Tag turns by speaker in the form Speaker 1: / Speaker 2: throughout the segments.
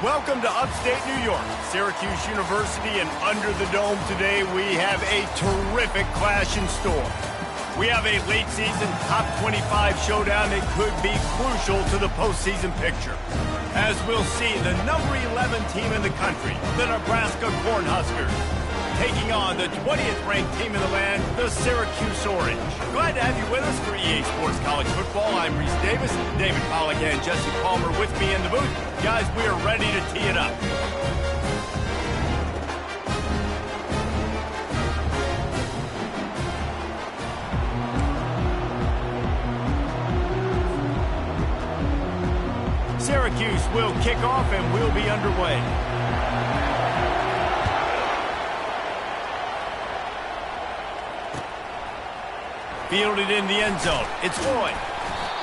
Speaker 1: Welcome to upstate New York, Syracuse University, and under the dome today we have a terrific clash in store. We have a late-season top 25 showdown that could be crucial to the postseason picture. As we'll see, the number 11 team in the country, the Nebraska Cornhuskers, taking on the 20th ranked team in the land, the Syracuse Orange. Glad to have you with us for EA Sports College Football. I'm Reese Davis, David Pollack and Jesse Palmer with me in the booth. Guys, we are ready to tee it up. Syracuse will kick off and we'll be underway. Fielded in the end zone. It's Floyd.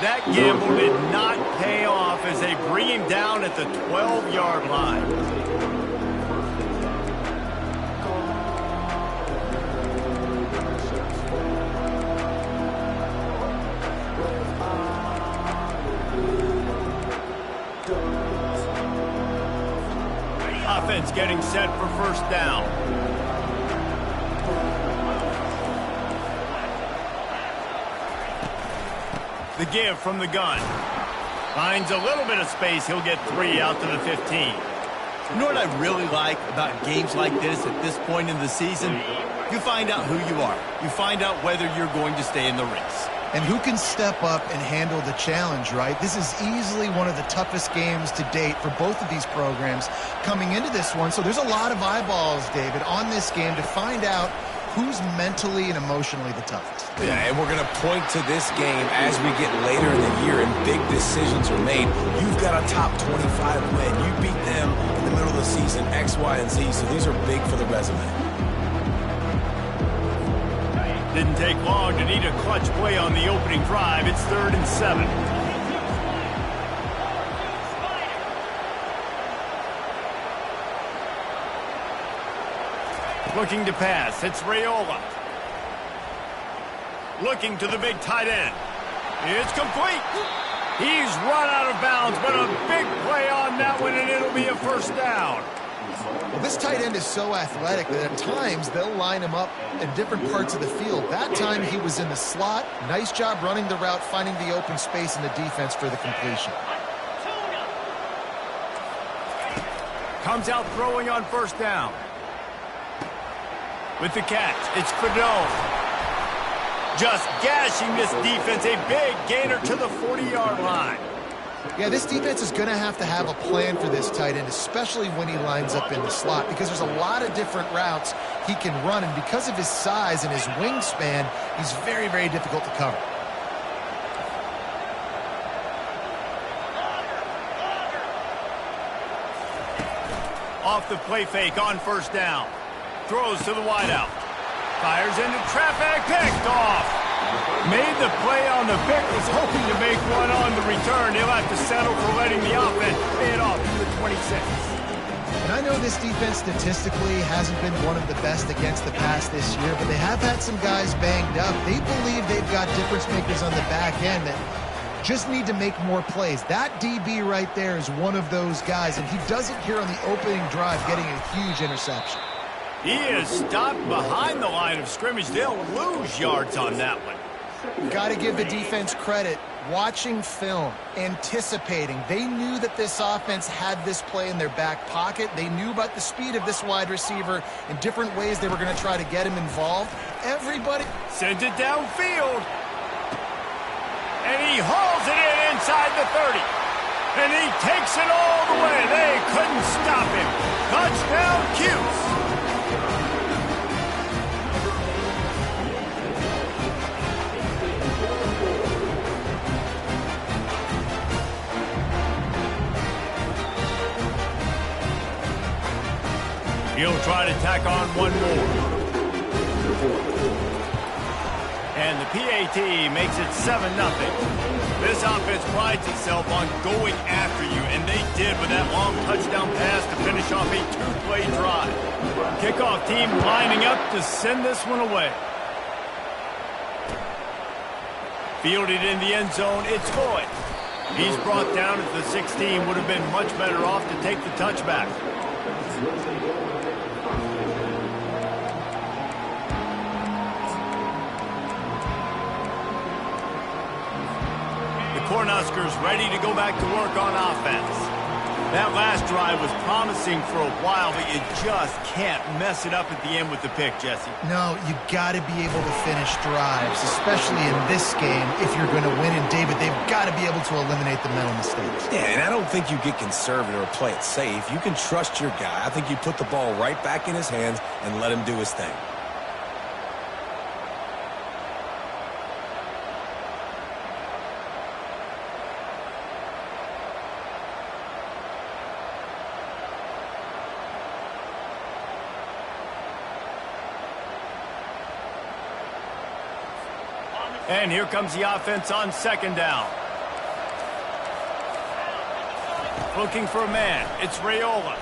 Speaker 1: That gamble did not pay off as they bring him down at the 12-yard line. Offense getting set for first down. The give from the gun. Finds a little bit of space. He'll get 3 out to the 15.
Speaker 2: You know what I really like about games like this at this point in the season? You find out who you are. You find out whether you're going to stay in the race.
Speaker 3: And who can step up and handle the challenge, right? This is easily one of the toughest games to date for both of these programs coming into this one. So there's a lot of eyeballs, David, on this game to find out who's mentally and emotionally the toughest.
Speaker 4: Yeah, and we're going to point to this game as we get later in the year and big decisions are made. You've got a top 25 win. You beat them in the middle of the season, X, Y, and Z, so these are big for the resume.
Speaker 1: Didn't take long to need a clutch play on the opening drive. It's 3rd and 7. Looking to pass. It's Raiola. Looking to the big tight end. It's complete. He's run out of bounds, but a big play on that one, and it'll be a first down.
Speaker 3: Well, this tight end is so athletic that at times they'll line him up in different parts of the field. That time he was in the slot. Nice job running the route, finding the open space in the defense for the completion.
Speaker 1: Comes out throwing on first down. With the catch, it's Fedone. Just gashing this defense, a big gainer to the 40-yard line.
Speaker 3: Yeah, this defense is going to have a plan for this tight end, especially when he lines up in the slot, because there's a lot of different routes he can run, and because of his size and his wingspan, he's very, very difficult to cover.
Speaker 1: Off the play fake on first down. Throws to the wideout. Fires into traffic, picked off. Made the play on the pick, was hoping to make one on the return. He'll have to settle for letting the offense pay it off to the 26.
Speaker 3: And I know this defense statistically hasn't been one of the best against the pass this year, but they have had some guys banged up. They believe they've got difference makers on the back end that just need to make more plays. That DB right there is one of those guys, and he does it here on the opening drive, getting a huge interception.
Speaker 1: He is stopped behind the line of scrimmage. They'll lose yards on that one.
Speaker 3: Got to give the defense credit. Watching film, anticipating. They knew that this offense had this play in their back pocket. They knew about the speed of this wide receiver in different ways they were going to try to get him involved. Everybody
Speaker 1: sends it downfield. And he hauls it in inside the 30. And he takes it all the way. They couldn't stop him. Touchdown, Cuse. He'll try to tack on one more. And the PAT makes it 7-0. This offense prides itself on going after you, and they did with that long touchdown pass to finish off a 2-play drive. Kickoff team lining up to send this one away. Fielded in the end zone, it's Floyd. He's brought down at the 16. Would have been much better off to take the touchback. The Cornhuskers ready to go back to work on offense. That last drive was promising for a while, but you just can't mess it up at the end with the pick, Jesse.
Speaker 3: No, you got to be able to finish drives, especially in this game. If you're going to win, and David, they've got to be able to eliminate the mental mistakes.
Speaker 4: Yeah, and I don't think you get conservative or play it safe. You can trust your guy. I think you put the ball right back in his hands and let him do his thing.
Speaker 1: And here comes the offense on second down. Looking for a man. It's Raiola.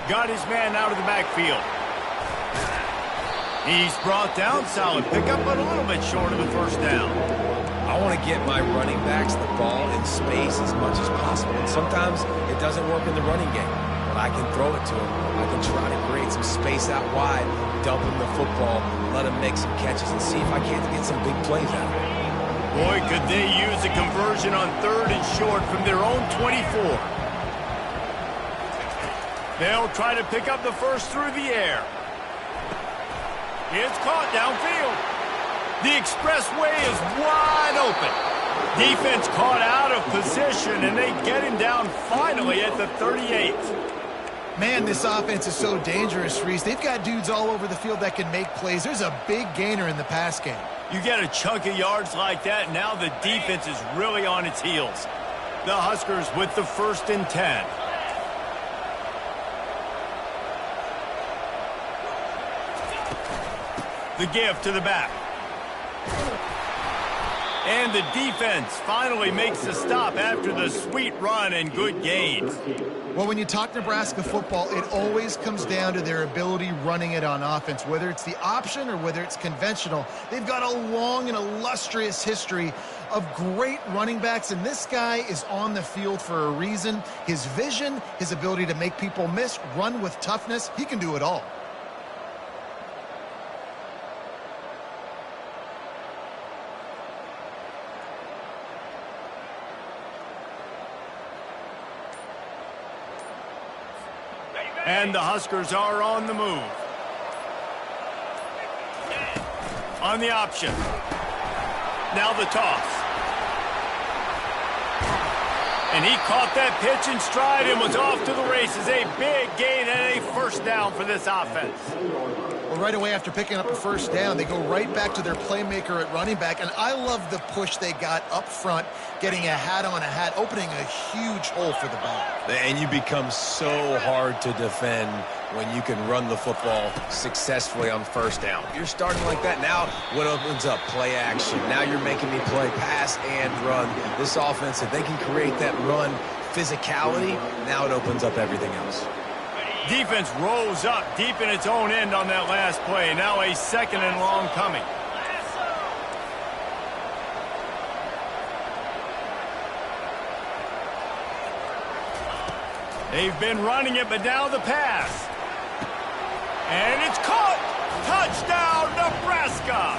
Speaker 1: Got his man out of the backfield. He's brought down. Solid pickup, but a little bit short of the first down.
Speaker 4: I want to get my running backs the ball in space as much as possible. And sometimes it doesn't work in the running game. But I can throw it to him. I can try to create some space out wide, dump him the football, let him make some catches, and see if I can't get some big plays out of it.
Speaker 1: Boy, could they use a conversion on 3rd and short from their own 24. They'll try to pick up the first through the air. It's caught downfield. The expressway is wide open. Defense caught out of position, and they get him down finally at the 38.
Speaker 3: Man, this offense is so dangerous, Reese. They've got dudes all over the field that can make plays. There's a big gainer in the pass game.
Speaker 1: You get a chunk of yards like that, now the defense is really on its heels. The Huskers with the 1st and 10. The give to the back. And the defense finally makes a stop after the sweet run and good gain.
Speaker 3: Well, when you talk Nebraska football, it always comes down to their ability running it on offense, whether it's the option or whether it's conventional. They've got a long and illustrious history of great running backs, and this guy is on the field for a reason. His vision, his ability to make people miss, run with toughness, he can do it all.
Speaker 1: And the Huskers are on the move. On the option. Now the toss. And he caught that pitch in stride and was off to the races. A big gain and a first down for this offense.
Speaker 3: Well, right away after picking up a first down, they go right back to their playmaker at running back. And I love the push they got up front, getting a hat on a hat, opening a huge hole for the back.
Speaker 4: And you become so hard to defend when you can run the football successfully on first down. You're starting like that. Now what opens up? Play action. Now you're making me play pass and run. This offense, if they can create that run physicality, now it opens up everything else.
Speaker 1: Defense rose up deep in its own end on that last play. Now a 2nd and long coming. They've been running it, but now the pass. And it's caught. Touchdown, Nebraska.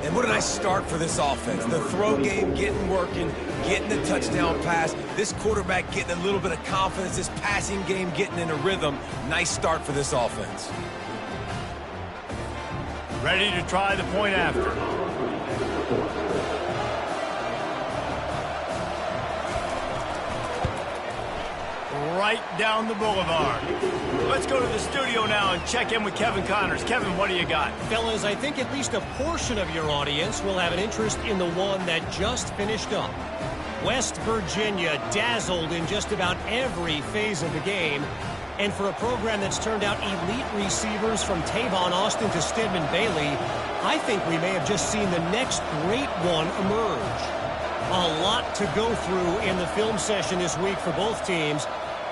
Speaker 4: And what a nice start for this offense. The throw game getting working, getting the touchdown pass. This quarterback getting a little bit of confidence. This passing game getting in a rhythm. Nice start for this offense.
Speaker 1: Ready to try the point after. Right down the boulevard. Let's go to the studio now and check in with Kevin Connors. Kevin, what do you got?
Speaker 5: Fellas, I think at least a portion of your audience will have an interest in the one that just finished up. West Virginia dazzled in just about every phase of the game. And for a program that's turned out elite receivers from Tavon Austin to Stedman Bailey, I think we may have just seen the next great one emerge. A lot to go through in the film session this week for both teams.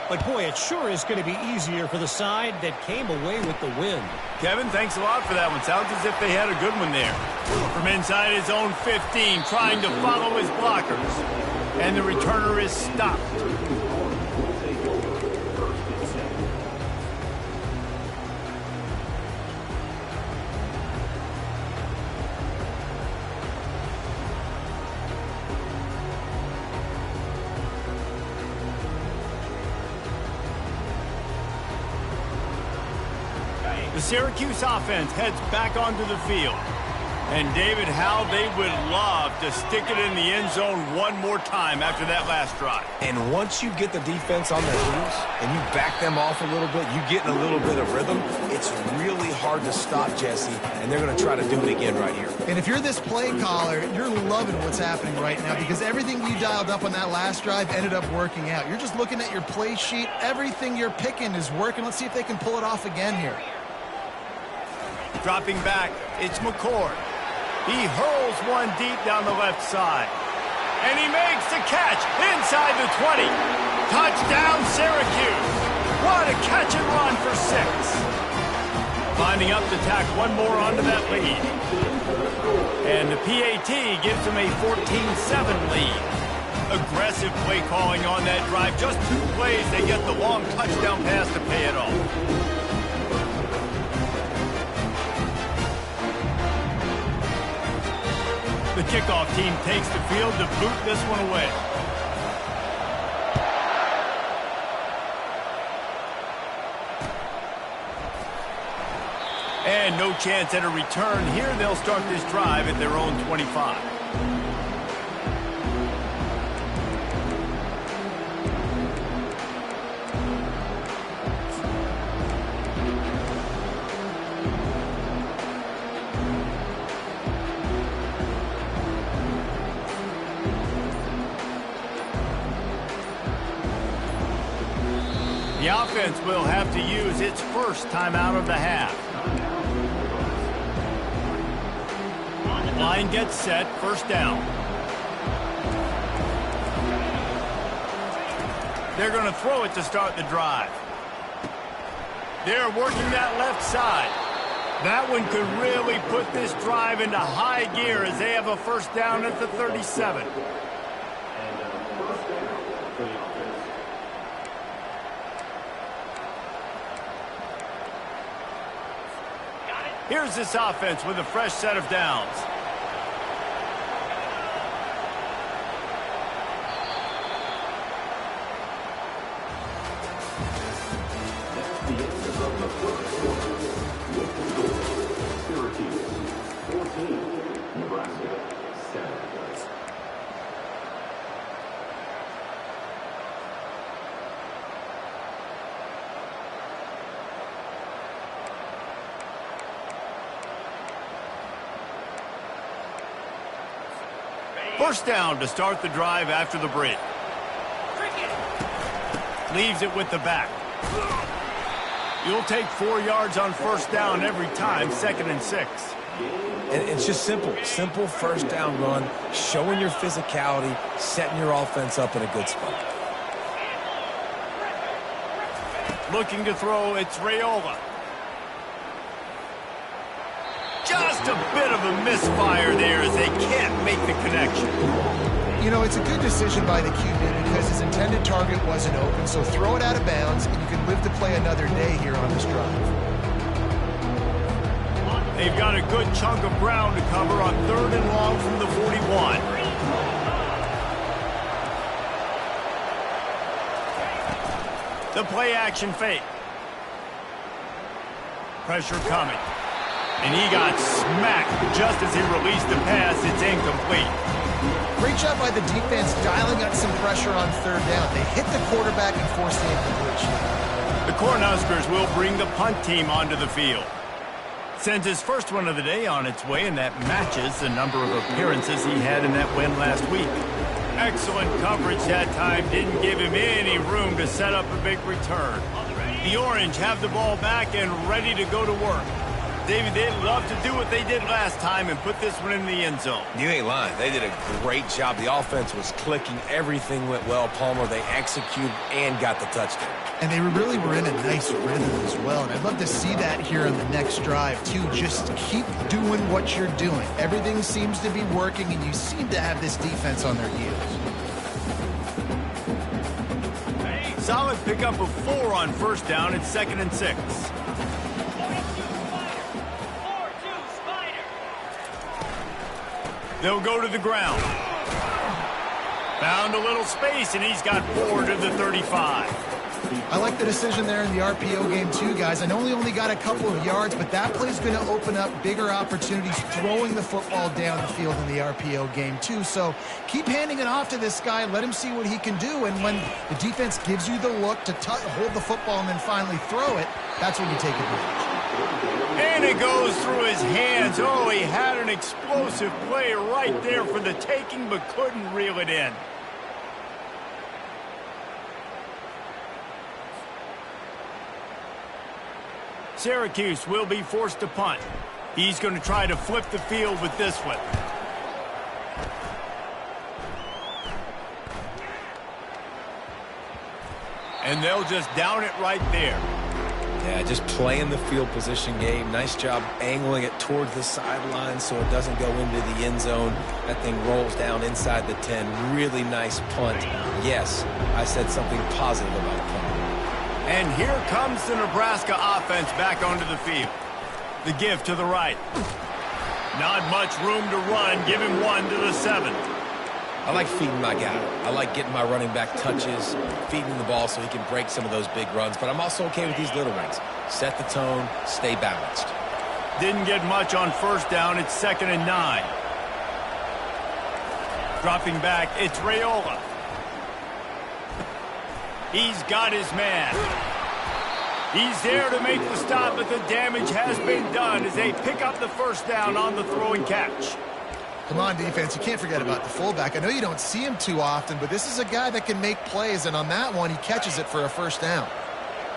Speaker 5: But, boy, it sure is going to be easier for the side that came away with the win.
Speaker 1: Kevin, thanks a lot for that one. Sounds as if they had a good one there. From inside his own 15, trying to follow his blockers. And the returner is stopped. The Syracuse offense heads back onto the field. And, David, how they would love to stick it in the end zone one more time after that last drive.
Speaker 4: And once you get the defense on their heels and you back them off a little bit, you get in a little bit of rhythm, it's really hard to stop, Jesse, and they're going to try to do it again right here.
Speaker 3: And if you're this play caller, you're loving what's happening right now because everything you dialed up on that last drive ended up working out. You're just looking at your play sheet. Everything you're picking is working. Let's see if they can pull it off again here.
Speaker 1: Dropping back, it's McCord. He hurls one deep down the left side. And he makes the catch inside the 20. Touchdown, Syracuse. What a catch and run for 6. Lining up to tack one more onto that lead. And the PAT gives them a 14-7 lead. Aggressive play calling on that drive. Just 2 plays, they get the long touchdown pass to pay it off. The kickoff team takes the field to boot this one away. And no chance at a return here. They'll start this drive at their own 25. The offense will have to use its first timeout of the half. Line gets set, first down. They're going to throw it to start the drive. They're working that left side. That one could really put this drive into high gear as they have a first down at the 37. Here's this offense with a fresh set of downs.
Speaker 6: Syracuse 14, Nebraska 7.
Speaker 1: First down to start the drive after the break. Leaves it with the back. You'll take 4 yards on first down every time, 2nd and 6.
Speaker 4: And it's just simple. Simple first down run, showing your physicality, setting your offense up in a good spot.
Speaker 1: Looking to throw, it's Raiola. Just a bit of a misfire there as they can't make the connection.
Speaker 3: You know, it's a good decision by the QB because his intended target wasn't open, so throw it out of bounds, and you can live to play another day here on this drive.
Speaker 1: They've got a good chunk of ground to cover on 3rd and long from the 41. The play action fake. Pressure coming. And he got smacked just as he released the pass. It's incomplete.
Speaker 3: Great job by the defense dialing up some pressure on 3rd down. They hit the quarterback and forced the incompletion.
Speaker 1: The Cornhuskers will bring the punt team onto the field. Sends his first one of the day on its way, and that matches the number of appearances he had in that win last week. Excellent coverage that time. Didn't give him any room to set up a big return. The Orange have the ball back and ready to go to work. David, they'd love to do what they did last time and put this one in the end zone.
Speaker 4: You ain't lying. They did a great job. The offense was clicking. Everything went well. Palmer, they executed and got the touchdown.
Speaker 3: And they really were in a nice rhythm as well. And I'd love to see that here on the next drive, too. Just keep doing what you're doing. Everything seems to be working, and you seem to have this defense on their heels.
Speaker 1: Solid pickup of 4 on first down. It's 2nd and 6. They'll go to the ground. Found a little space, and he's got 4 to the 35.
Speaker 3: I like the decision there in the RPO game too, guys. I know he only got a couple of yards, but that play's going to open up bigger opportunities throwing the football down the field in the RPO game too. So keep handing it off to this guy. Let him see what he can do. And when the defense gives you the look to hold the football and then finally throw it, that's when you take advantage.
Speaker 1: And it goes through his hands. Oh, he had an explosive play right there for the taking, but couldn't reel it in. Syracuse will be forced to punt. He's going to try to flip the field with this one. And they'll just down it right there.
Speaker 4: Yeah, just playing the field position game. Nice job angling it towards the sideline so it doesn't go into the end zone. That thing rolls down inside the 10. Really nice punt. Yes, I said something positive about punt.
Speaker 1: And here comes the Nebraska offense back onto the field. The give to the right. Not much room to run. Give him 1 to the 7.
Speaker 4: I like feeding my guy. I like getting my running back touches, feeding the ball so he can break some of those big runs. But I'm also okay with these little runs. Set the tone, stay balanced.
Speaker 1: Didn't get much on first down. It's 2nd and 9. Dropping back, it's Raiola. He's got his man. He's there to make the stop, but the damage has been done as they pick up the first down on the throw and catch.
Speaker 3: Come on, defense. You can't forget about the fullback. I know you don't see him too often, but this is a guy that can make plays, and on that one, he catches it for a first down.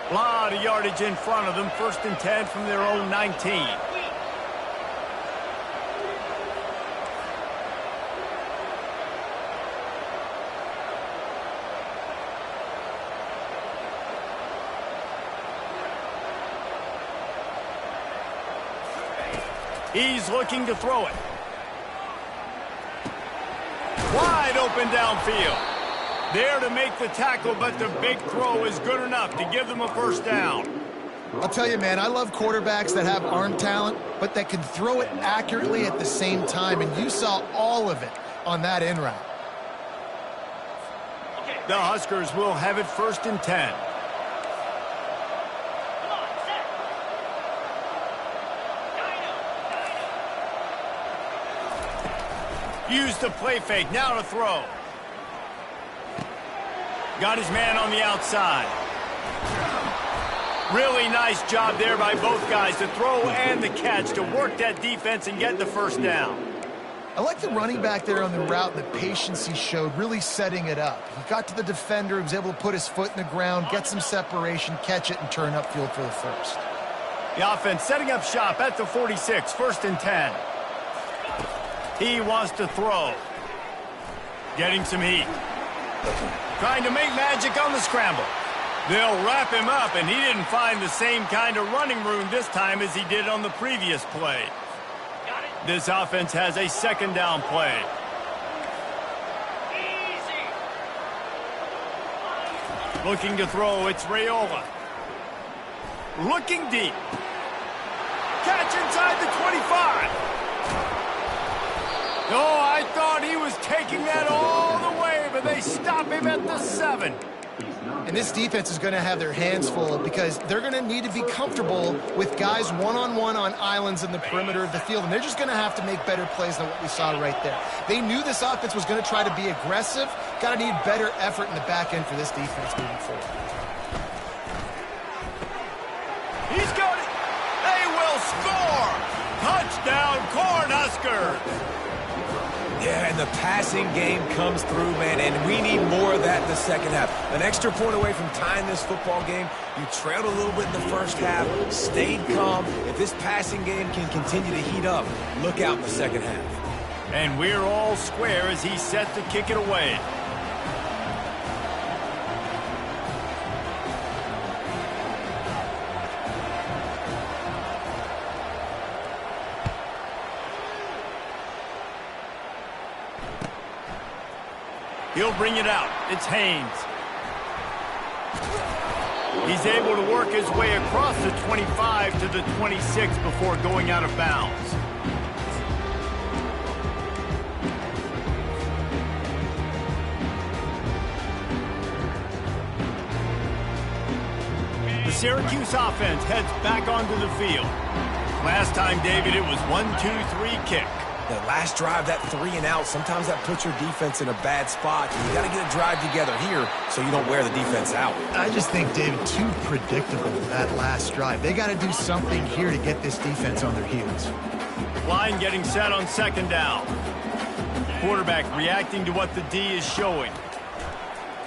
Speaker 1: A lot of yardage in front of them. 1st and 10 from their own 19. He's looking to throw it. Wide open downfield. There to make the tackle, but the big throw is good enough to give them a first down.
Speaker 3: I'll tell you, man, I love quarterbacks that have arm talent, but that can throw it accurately at the same time, and you saw all of it on that in route.
Speaker 1: The Huskers will have it 1st and 10. Use the play fake, now to throw. Got his man on the outside. Really nice job there by both guys, the throw and the catch, to work that defense and get the first down.
Speaker 3: I like the running back there on the route and the patience he showed, really setting it up. He got to the defender, he was able to put his foot in the ground, get some separation, catch it, and turn upfield for the first.
Speaker 1: The offense setting up shop at the 46, 1st and 10. He wants to throw. Getting some heat. Trying to make magic on the scramble. They'll wrap him up, and he didn't find the same kind of running room this time as he did on the previous play. This offense has a 2nd down play. Looking to throw, it's Raiola. Looking deep. Catch inside the 25. Oh, I thought he was taking that all the way, but they stop him at the 7.
Speaker 3: And this defense is going to have their hands full because they're going to need to be comfortable with guys one-on-one on islands in the perimeter of the field, and they're just going to have to make better plays than what we saw right there. They knew this offense was going to try to be aggressive. Got to need better effort in the back end for this defense moving forward.
Speaker 1: He's got it. They will score. Touchdown, Cornhuskers.
Speaker 4: Yeah, and the passing game comes through, man, and we need more of that in the second half. An extra point away from tying this football game. You trailed a little bit in the first half, stayed calm. If this passing game can continue to heat up, look out in the second half.
Speaker 1: And we're all square as he's set to kick it away. He'll bring it out. It's Haynes. He's able to work his way across the 25 to the 26 before going out of bounds. The Syracuse offense heads back onto the field. Last time, David, it was 1-2-3 kick.
Speaker 4: That last drive, that 3 and out, sometimes that puts your defense in a bad spot. You got to get a drive together here so you don't wear the defense out.
Speaker 3: I just think, David, too predictable, that last drive. They got to do something here to get this defense on their heels.
Speaker 1: Line getting set on second down. Quarterback reacting to what the D is showing.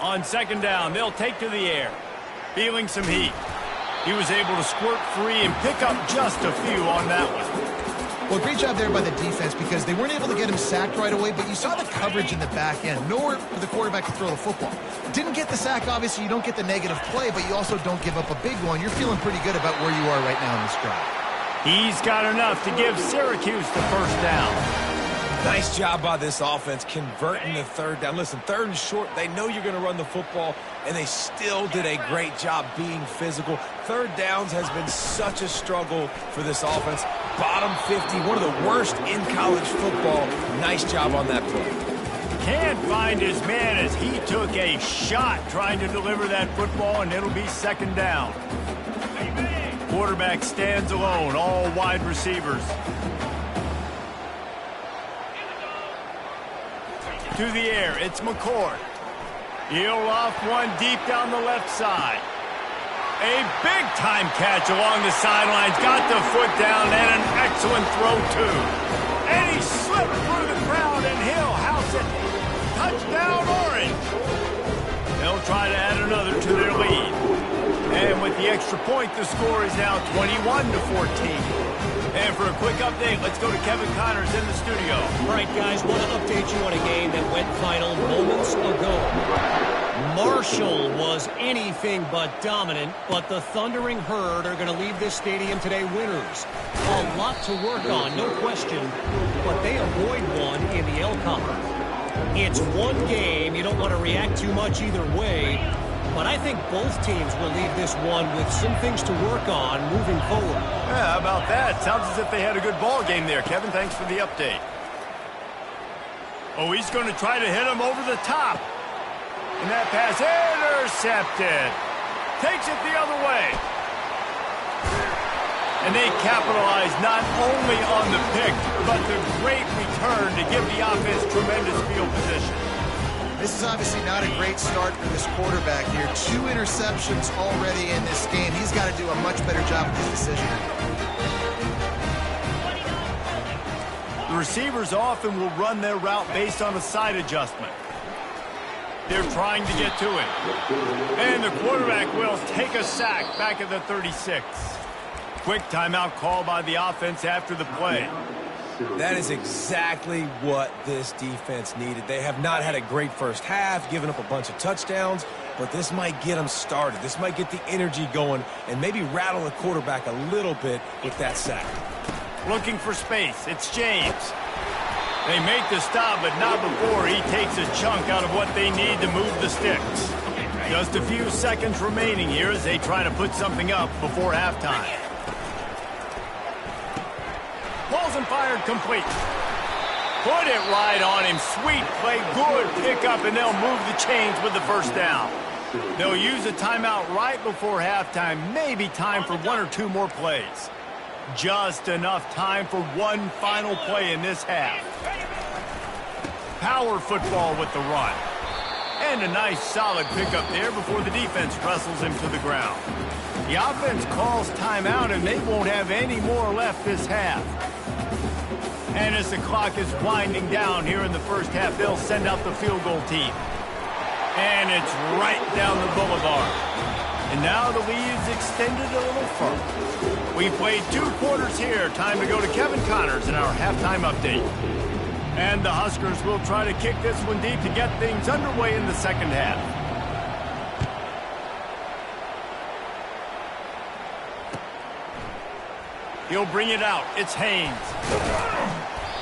Speaker 1: On second down, they'll take to the air. Feeling some heat. He was able to squirt free and pick up just a few on that one.
Speaker 3: Well, great job there by the defense because they weren't able to get him sacked right away, but you saw the coverage in the back end. Nowhere for the quarterback to throw the football. Didn't get the sack, obviously. You don't get the negative play, but you also don't give up a big one. You're feeling pretty good about where you are right now in this drive.
Speaker 1: He's got enough to give Syracuse the first down.
Speaker 4: Nice job by this offense converting the third down. Listen, third and short, they know you're going to run the football, and they still did a great job being physical. Third downs has been such a struggle for this offense. Bottom 50, one of the worst in college football. Nice job on that play.
Speaker 1: Can't find his man as he took a shot trying to deliver that football, and it'll be second down. Quarterback stands alone, all wide receivers. To the air, it's McCord. He'll off one deep down the left side. A big-time catch along the sidelines. Got the foot down and an excellent throw, too. And he slipped through the crowd, and he'll house it. Touchdown, Orange. They'll try to add another to their lead. And with the extra point, the score is now 21-14. And for a quick update, let's go to Kevin Connors in the studio.
Speaker 5: All right, guys, want to update you on a game that went final moments ago. Marshall was anything but dominant, but the Thundering Herd are going to leave this stadium today winners. A lot to work on, no question, but they avoid one in the El Copper. It's one game. You don't want to react too much either way, but I think both teams will leave this one with some things to work on moving forward.
Speaker 1: Yeah, how about that? Sounds as if they had a good ball game there, Kevin. Thanks for the update. Oh, he's going to try to hit him over the top. And that pass intercepted. Takes it the other way. And they capitalize not only on the pick, but the great return to give the offense tremendous field position.
Speaker 3: This is obviously not a great start for this quarterback here. 2 interceptions already in this game. He's got to do a much better job with his decision.
Speaker 1: The receivers often will run their route based on a side adjustment. They're trying to get to it. And the quarterback will take a sack back at the 36. Quick timeout call by the offense after the play.
Speaker 4: That is exactly what this defense needed. They have not had a great first half, given up a bunch of touchdowns, but this might get them started. This might get the energy going and maybe rattle the quarterback a little bit with that sack.
Speaker 1: Looking for space. It's James. They make the stop, but not before he takes a chunk out of what they need to move the sticks. Just a few seconds remaining here as they try to put something up before halftime. Balls and fired complete. Put it right on him. Sweet play, good pickup, and they'll move the chains with the first down. They'll use a timeout right before halftime. Maybe time for 1 or 2 more plays. Just enough time for one final play in this half. Power football with the run. And a nice solid pickup there before the defense wrestles him to the ground. The offense calls timeout, and they won't have any more left this half. And as the clock is winding down here in the first half, they'll send out the field goal team. And it's right down the boulevard. And now the lead's extended a little further. We played 2 quarters here. Time to go to Kevin Connors in our halftime update. And the Huskers will try to kick this one deep to get things underway in the second half. He'll bring it out. It's Haynes.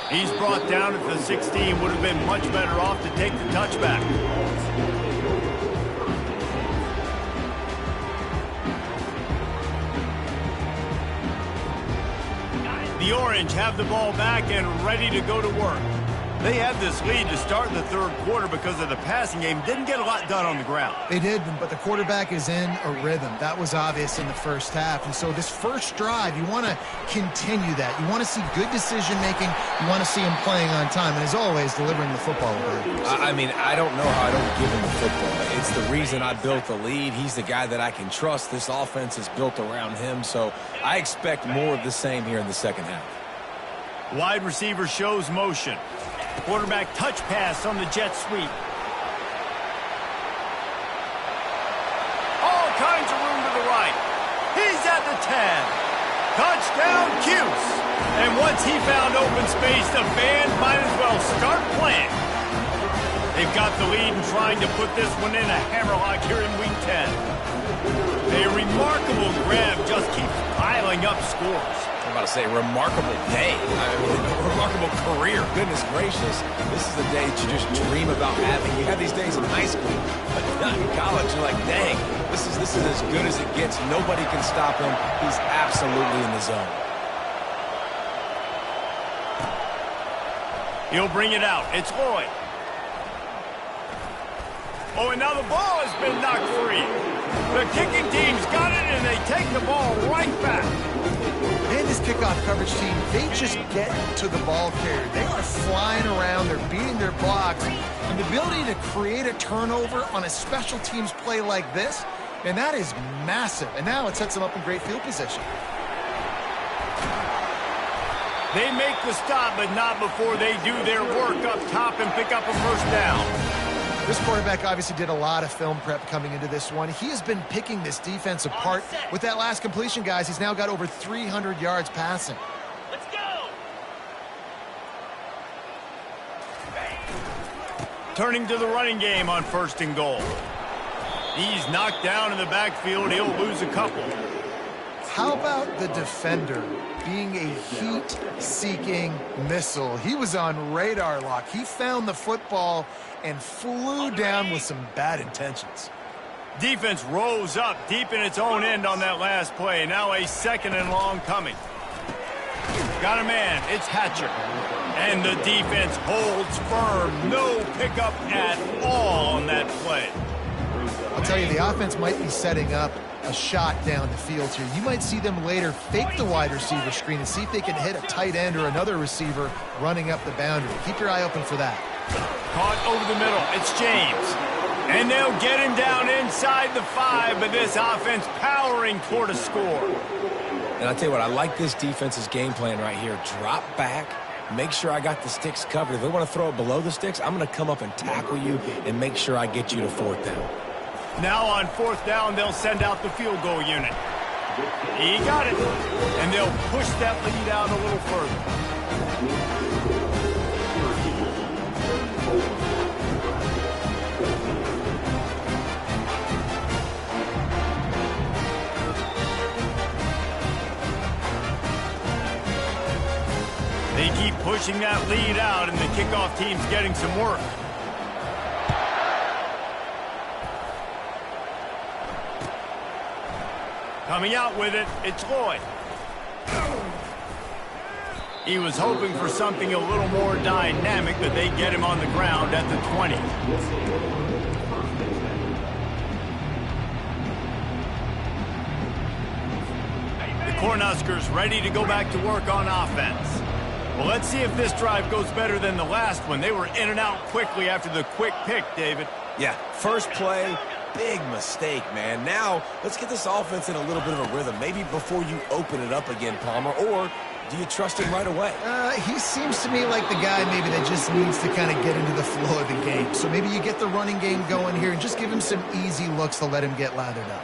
Speaker 1: He's brought down at the 16. Would have been much better off to take the touchback. The Orange have the ball back and ready to go to work. They had this lead to start the third quarter because of the passing game. Didn't get a lot done on the ground.
Speaker 3: They did, but the quarterback is in a rhythm. That was obvious in the first half. And so this first drive, you want to continue that. You want to see good decision-making. You want to see him playing on time. And as always, delivering the football.
Speaker 4: I mean, I don't know how I don't give him the football. It's the reason I built the lead. He's the guy that I can trust. This offense is built around him. So I expect more of the same here in the second half.
Speaker 1: Wide receiver shows motion. Quarterback touch pass on the jet sweep. All kinds of room to the right. He's at the 10. Touchdown, Cuse. And once he found open space, the band might as well start playing. They've got the lead and trying to put this one in a hammerlock here in week 10. A remarkable grab just keeps piling up scores.
Speaker 4: I'm about to say, remarkable day. I mean, remarkable career. Goodness gracious. This is the day that you just dream about having. You have these days in high school, but not in college. You're like, dang, this is as good as it gets. Nobody can stop him. He's absolutely in the zone.
Speaker 1: He'll bring it out. It's Lloyd. Oh, and now the ball has been knocked free. The kicking team's got it, and they take the ball right back.
Speaker 3: And this kickoff coverage team, they just get to the ball carrier. They are flying around. They're beating their blocks. And the ability to create a turnover on a special teams play like this, and that is massive. And now it sets them up in great field position.
Speaker 1: They make the stop, but not before they do their work up top and pick up a first down.
Speaker 3: This quarterback obviously did a lot of film prep coming into this one. He has been picking this defense apart. With that last completion, guys, he's now got over 300 yards passing.
Speaker 1: Let's go! Turning to the running game on 1st and goal. He's knocked down in the backfield. He'll lose a couple.
Speaker 3: How about the defender being a heat-seeking missile? He was on radar lock. He found the football and flew down with some bad intentions.
Speaker 1: Defense rose up deep in its own end on that last play. Now a 2nd and long coming. Got a man. It's Hatcher. And the defense holds firm. No pickup at all on that play.
Speaker 3: I'll tell you, the offense might be setting up a shot down the field here. You might see them later fake the wide receiver screen and see if they can hit a tight end or another receiver running up the boundary. Keep your eye open for that.
Speaker 1: Caught over the middle. It's James. And they'll get him down inside the 5, but this offense powering toward a score.
Speaker 4: And I'll tell you what, I like this defense's game plan right here. Drop back, make sure I got the sticks covered. If they want to throw it below the sticks, I'm going to come up and tackle you and make sure I get you to 4th down.
Speaker 1: Now on 4th down, they'll send out the field goal unit. He got it. And they'll push that lead out a little further. They keep pushing that lead out, and the kickoff team's getting some work. Coming out with it, it's Lloyd. He was hoping for something a little more dynamic, but they get him on the ground at the 20. The Cornhuskers ready to go back to work on offense. Well, let's see if this drive goes better than the last one. They were in and out quickly after the quick pick, David.
Speaker 4: Yeah, first play, big mistake, man. Now, let's get this offense in a little bit of a rhythm. Maybe before you open it up again, Palmer, or Do you trust him right away?
Speaker 3: He seems to me like the guy maybe that just needs to kind of get into the flow of the game. So maybe you get the running game going here and just give him some easy looks to let him get lathered up.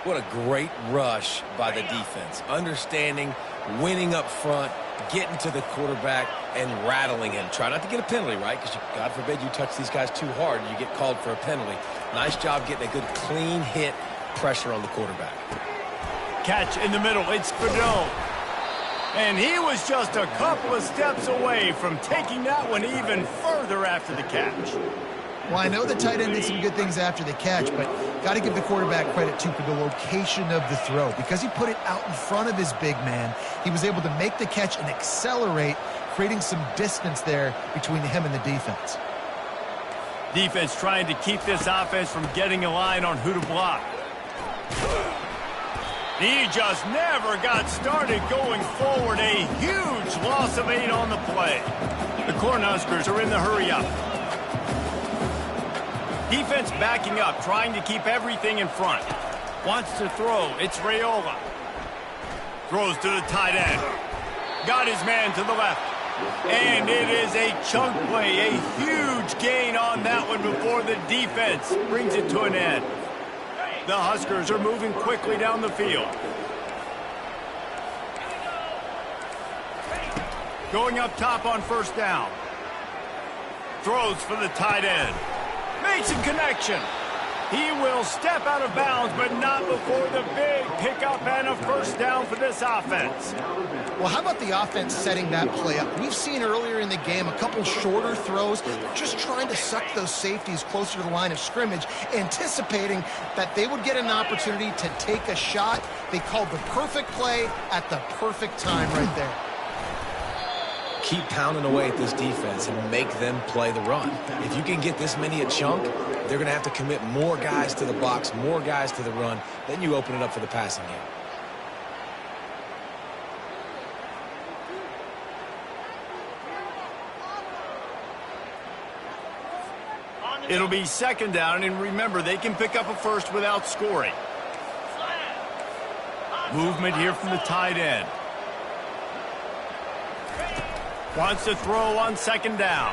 Speaker 4: What a great rush by the defense. Understanding, winning up front, getting to the quarterback, and rattling him. Try not to get a penalty, right? Because God forbid you touch these guys too hard and you get called for a penalty. Nice job getting a good clean hit, pressure on the quarterback.
Speaker 1: Catch in the middle. It's Fedone. And he was just a couple of steps away from taking that one even further after the catch.
Speaker 3: Well, I know the tight end did some good things after the catch, but got to give the quarterback credit, too, for the location of the throw. Because he put it out in front of his big man, he was able to make the catch and accelerate, creating some distance there between him and the defense.
Speaker 1: Defense trying to keep this offense from getting a line on who to block. He just never got started going forward. A huge loss of 8 on the play. The Cornhuskers are in the hurry-up. Defense backing up, trying to keep everything in front. Wants to throw. It's Raiola. Throws to the tight end. Got his man to the left. And it is a chunk play. A huge gain on that one before the defense brings it to an end. The Huskers are moving quickly down the field. Going up top on first down. Throws for the tight end. Makes a connection. He will step out of bounds, but not before the big pickup and a first down for this offense.
Speaker 3: Well, how about the offense setting that play up? We've seen earlier in the game a couple shorter throws, just trying to suck those safeties closer to the line of scrimmage, anticipating that they would get an opportunity to take a shot. They called the perfect play at the perfect time right there.
Speaker 4: Keep pounding away at this defense and make them play the run. If you can get this many a chunk, they're going to have to commit more guys to the box, more guys to the run. Then you open it up for the passing game.
Speaker 1: It'll be second down, and remember, they can pick up a first without scoring. Movement here from the tight end. Wants to throw on second down.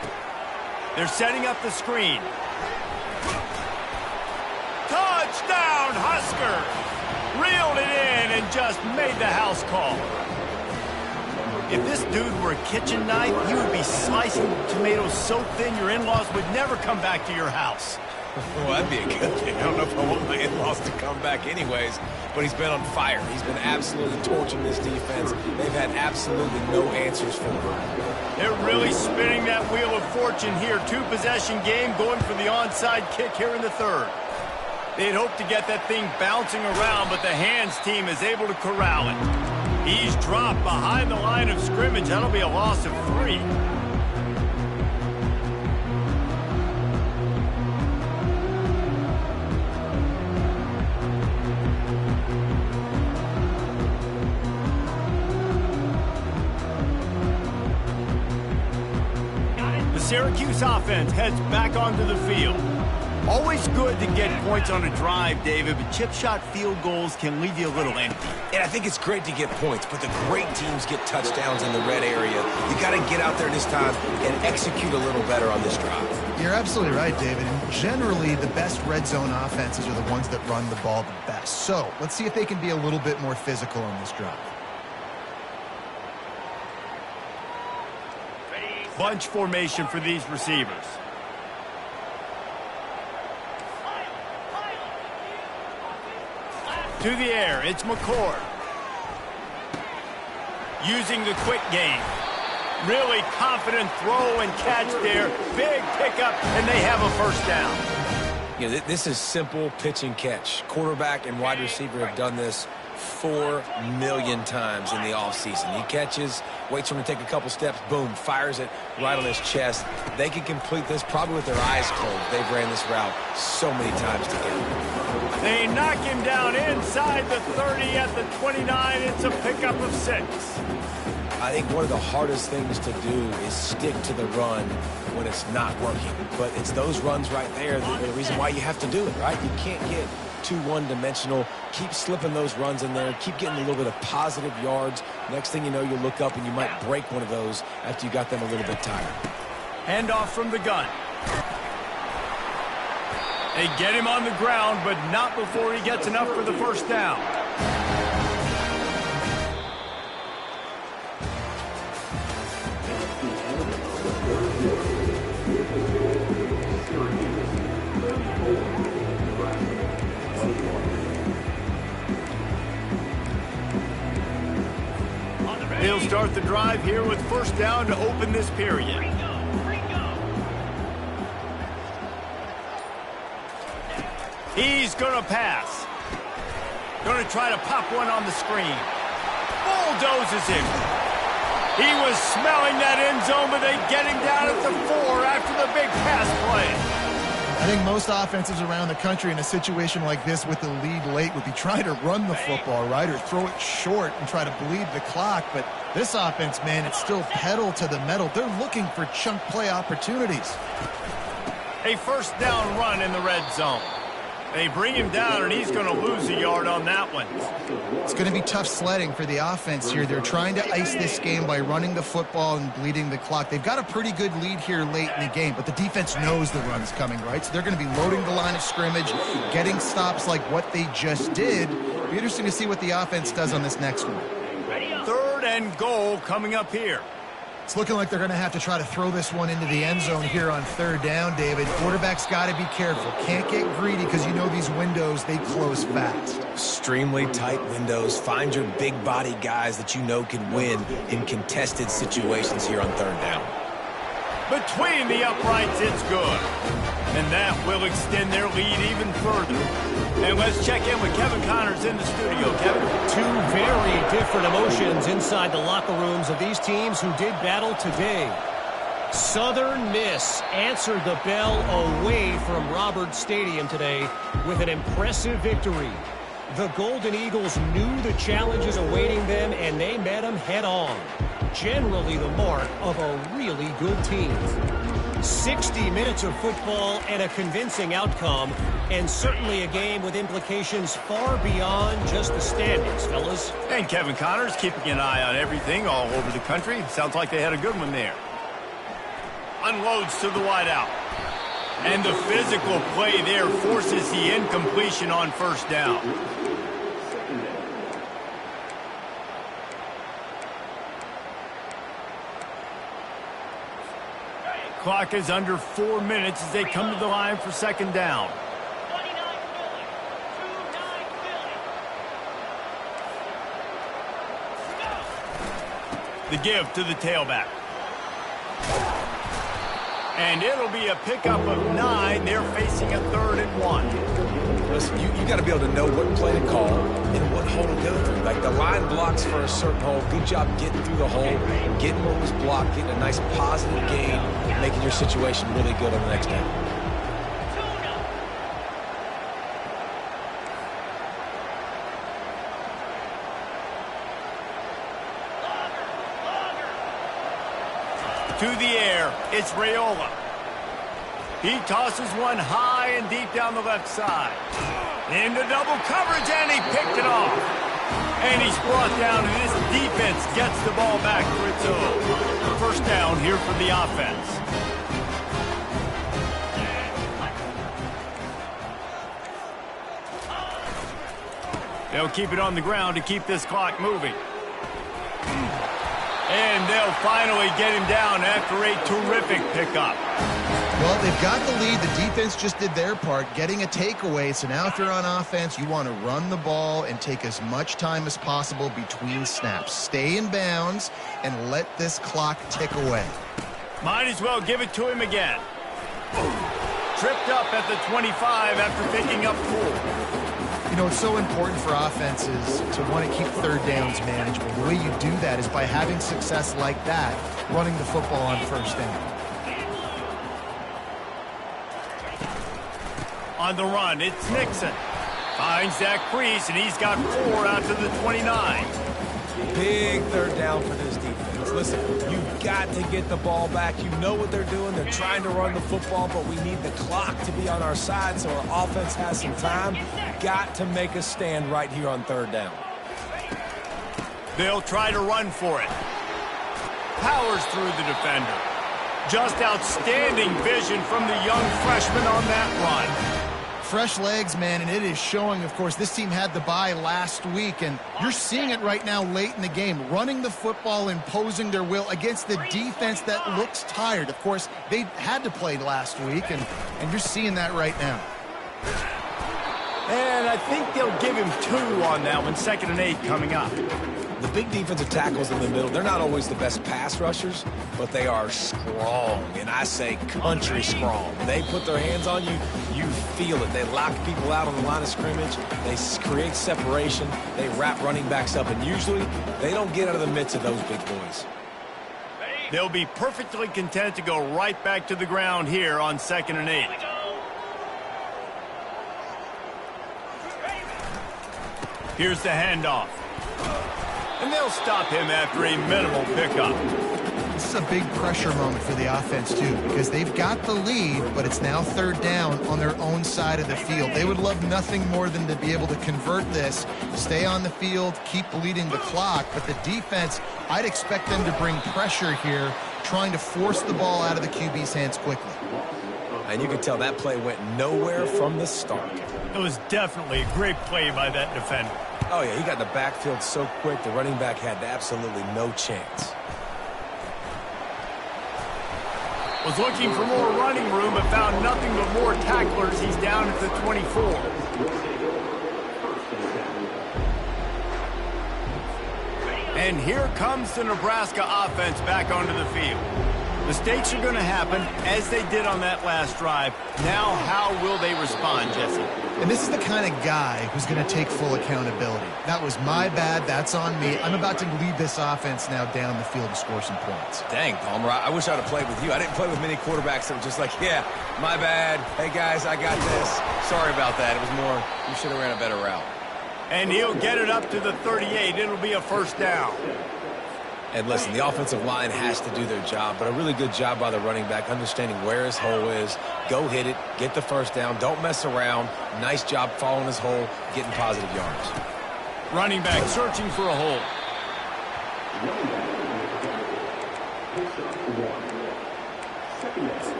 Speaker 1: They're setting up the screen. Touchdown, Husker! Reeled it in and just made the house call. If this dude were a kitchen knife, he would be slicing tomatoes so thin your in-laws would never come back to your house.
Speaker 4: Well, that'd be a good thing. I don't know if I want my in-laws to come back anyways, but he's been on fire. He's been absolutely torching this defense. They've had absolutely no answers for him.
Speaker 1: They're really spinning that wheel of fortune here. 2-possession game going for the onside kick here in the third. They'd hoped to get that thing bouncing around, but the hands team is able to corral it. He's dropped behind the line of scrimmage. That'll be a loss of 3. The Syracuse offense heads back onto the field. Always good to get points on a drive, David, but chip shot field goals can leave you a little empty.
Speaker 4: And I think it's great to get points, but the great teams get touchdowns in the red area. You got to get out there this time and execute a little better on this drive.
Speaker 3: You're absolutely right, David. And generally, the best red zone offenses are the ones that run the ball the best. So let's see if they can be a little bit more physical on this drive.
Speaker 1: Bunch formation for these receivers. To the air, it's McCord. Using the quick game. Really confident throw and catch there. Big pickup, and they have a first down.
Speaker 4: You know, this is simple pitch and catch. Quarterback and wide receiver have done this 4 million times in the offseason. He catches, waits for him to take a couple steps, boom, fires it right on his chest. They can complete this probably with their eyes closed. They've ran this route so many times together.
Speaker 1: They knock him down inside the 30 at the 29. It's a pickup of 6.
Speaker 4: I think one of the hardest things to do is stick to the run when it's not working. But it's those runs right there that are the reason why you have to do it, right? You can't get too one-dimensional. Keep slipping those runs in there. Keep getting a little bit of positive yards. Next thing you know, you'll look up and you might break one of those after you got them a little bit tired.
Speaker 1: Handoff from the gun. They get him on the ground, but not before he gets enough for the first down. He'll start the drive here with first down to open this period. He's going to pass. Going to try to pop one on the screen. Bulldozes him. He was smelling that end zone, but they get him down at the 4 after the big pass play.
Speaker 3: I think most offenses around the country in a situation like this with the lead late would be trying to run the football, right, or throw it short and try to bleed the clock. But this offense, man, it's still pedal to the metal. They're looking for chunk play opportunities.
Speaker 1: A first down run in the red zone. They bring him down, and he's going to lose a yard on that one.
Speaker 3: It's going to be tough sledding for the offense here. They're trying to ice this game by running the football and bleeding the clock. They've got a pretty good lead here late in the game, but the defense knows the run's coming, right? So they're going to be loading the line of scrimmage, getting stops like what they just did. It'll be interesting to see what the offense does on this next one.
Speaker 1: 3rd and goal coming up here.
Speaker 3: It's looking like they're going to have to try to throw this one into the end zone here on 3rd down, David. Quarterback's got to be careful. Can't get greedy because you know these windows, they close fast.
Speaker 4: Extremely tight windows. Find your big body guys that you know can win in contested situations here on 3rd down.
Speaker 1: Between the uprights, it's good. And that will extend their lead even further. And let's check in with Kevin Connors in the studio. Kevin?
Speaker 5: Two very different emotions inside the locker rooms of these teams who did battle today. Southern Miss answered the bell away from Roberts Stadium today with an impressive victory. The Golden Eagles knew the challenges awaiting them, and they met them head-on. Generally the mark of a really good team. 60 minutes of football and a convincing outcome, and certainly a game with implications far beyond just the standings, fellas.
Speaker 1: And Kevin Connors keeping an eye on everything all over the country. Sounds like they had a good one there. Unloads to the wideout. And the physical play there forces the incompletion on first down. Clock is under 4 minutes as they come to the line for second down. The give to the tailback. And it'll be a pickup of 9. They're facing a 3rd and 1.
Speaker 4: Listen, you got to be able to know what play to call and what hole to go through. Like the line blocks for a certain hole. Good job getting through the hole, getting what was blocked, getting a nice positive gain, making your situation really good on the next down.
Speaker 1: To the air, it's Raiola. He tosses one high and deep down the left side. Into double coverage, and he picked it off. And he's brought down, and his defense gets the ball back for its own. First down here for the offense. They'll keep it on the ground to keep this clock moving. And they'll finally get him down after a terrific pickup.
Speaker 3: Well, they've got the lead. The defense just did their part, getting a takeaway. So now if you're on offense, you want to run the ball and take as much time as possible between snaps. Stay in bounds and let this clock tick away.
Speaker 1: Might as well give it to him again. Tripped up at the 25 after picking up 4.
Speaker 3: You know, it's so important for offenses to want to keep 3rd downs manageable. The way you do that is by having success like that, running the football on first down.
Speaker 1: On the run, it's Nixon. Finds that crease, and he's got 4 out to the 29.
Speaker 4: Big 3rd down for this defense. Listen, you've got to get the ball back. You know what they're doing. They're trying to run the football, but we need the clock to be on our side so our offense has some time. Got to make a stand right here on third down.
Speaker 1: They'll try to run for it. Powers through the defender. Just outstanding vision from the young freshman on that run.
Speaker 3: Fresh legs, man, and it is showing. Of course, this team had the bye last week, and you're seeing it right now late in the game, running the football, imposing their will against the defense that looks tired. Of course, they had to play last week, and you're seeing that right now.
Speaker 1: And I think they'll give him 2 on that one. 2nd and 8 coming up.
Speaker 4: The big defensive tackles in the middle, they're not always the best pass rushers, but they are strong, and I say country strong. When they put their hands on you, you feel it. They lock people out on the line of scrimmage. They create separation. They wrap running backs up, and usually they don't get out of the midst of those big boys.
Speaker 1: They'll be perfectly content to go right back to the ground here on 2nd and 8. Here's the handoff. And they'll stop him after a minimal pickup.
Speaker 3: This is a big pressure moment for the offense, too, because they've got the lead, but it's now 3rd down on their own side of the field. They would love nothing more than to be able to convert this, stay on the field, keep bleeding the clock. But the defense, I'd expect them to bring pressure here, trying to force the ball out of the QB's hands quickly.
Speaker 4: And you can tell that play went nowhere from the start.
Speaker 1: It was definitely a great play by that defender.
Speaker 4: Oh, yeah, he got in the backfield so quick, the running back had absolutely no chance.
Speaker 1: Was looking for more running room, but found nothing but more tacklers. He's down at the 24. And here comes the Nebraska offense back onto the field. Mistakes are going to happen, as they did on that last drive. Now, how will they respond, Jesse?
Speaker 3: And this is the kind of guy who's going to take full accountability. That was my bad. That's on me. I'm about to lead this offense now down the field and score some points.
Speaker 4: Dang, Palmer, I wish I would have played with you. I didn't play with many quarterbacks that were just like, yeah, my bad. Hey, guys, I got this. Sorry about that. It was more, you should have ran a better route.
Speaker 1: And he'll get it up to the 38. It'll be a 1st down.
Speaker 4: And listen, the offensive line has to do their job, but a really good job by the running back, understanding where his hole is. Go hit it, get the 1st down, don't mess around. Nice job following his hole, getting positive yards.
Speaker 1: Running back searching for a hole.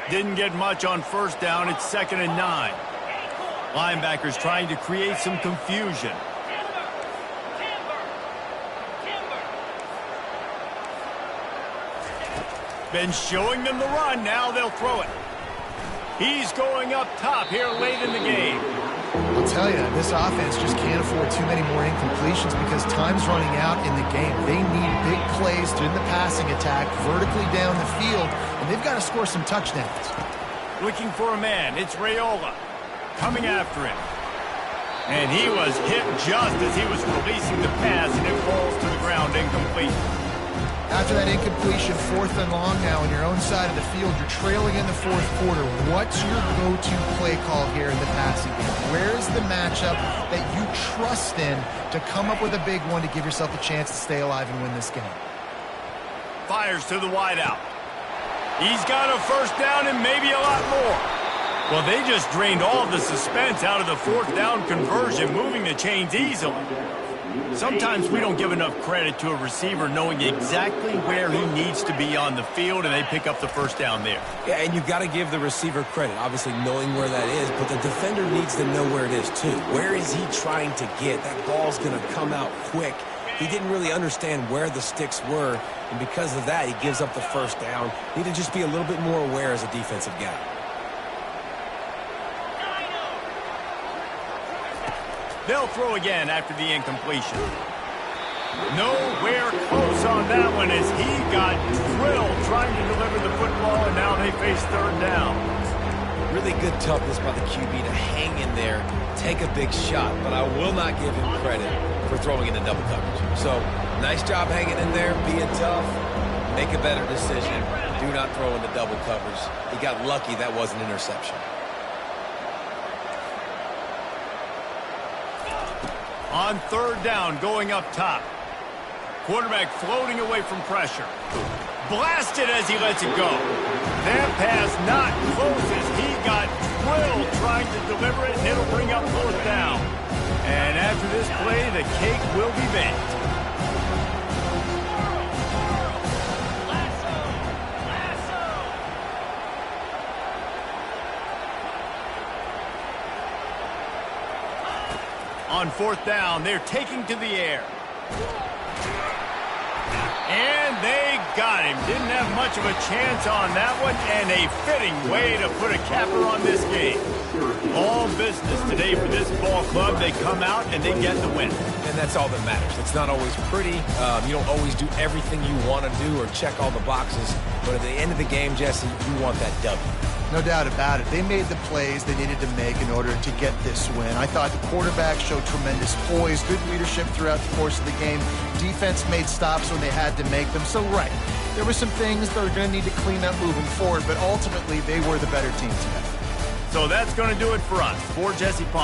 Speaker 1: Didn't get much on 1st down. It's 2nd and 9. Linebackers trying to create some confusion. Been showing them the run. Now they'll throw it. He's going up top here late in the game.
Speaker 3: I'll tell you, this offense just can't afford too many more incompletions because time's running out in the game. They need big plays in the passing attack, vertically down the field, and they've got to score some touchdowns.
Speaker 1: Looking for a man. It's Raiola coming after him. And he was hit just as he was releasing the pass, and it falls to the ground incomplete.
Speaker 3: After that incompletion, 4th and long now on your own side of the field, you're trailing in the 4th quarter. What's your go-to play call here in the passing game? Where's the matchup that you trust in to come up with a big one to give yourself a chance to stay alive and win this game?
Speaker 1: Fires to the wideout. He's got a 1st down and maybe a lot more. Well, they just drained all of the suspense out of the 4th down conversion, moving the chains easily. Sometimes we don't give enough credit to a receiver knowing exactly where he needs to be on the field, and they pick up the 1st down there.
Speaker 4: Yeah, and you've got to give the receiver credit, obviously knowing where that is, but the defender needs to know where it is too. Where is he trying to get? That ball's going to come out quick. He didn't really understand where the sticks were, and because of that, he gives up the 1st down. Need to just be a little bit more aware as a defensive guy.
Speaker 1: They'll throw again after the incompletion. Nowhere close on that one as he got drilled trying to deliver the football, and now they face 3rd down.
Speaker 4: Really good toughness by the QB to hang in there, take a big shot, but I will not give him credit for throwing into double coverage. So, nice job hanging in there, being tough, make a better decision. Do not throw into double coverage. He got lucky that was an interception.
Speaker 1: On third down, going up top. Quarterback floating away from pressure. Blasted as he lets it go. That pass not close as he got drilled trying to deliver it, and it'll bring up fourth down. And after this play, the cake will be baked. On fourth down, they're taking to the air. And they got him. Didn't have much of a chance on that one, and a fitting way to put a capper on this game. All business today for this ball club. They come out and they get the win.
Speaker 4: And that's all that matters. It's not always pretty. You don't always do everything you want to do or check all the boxes. But at the end of the game, Jesse, you want that W.
Speaker 3: No doubt about it. They made the plays they needed to make in order to get this win. I thought the quarterback showed tremendous poise, good leadership throughout the course of the game. Defense made stops when they had to make them. So, right, there were some things they're going to need to clean up moving forward, but ultimately they were the better team today.
Speaker 1: So that's going to do it for us. For Jesse Palmer.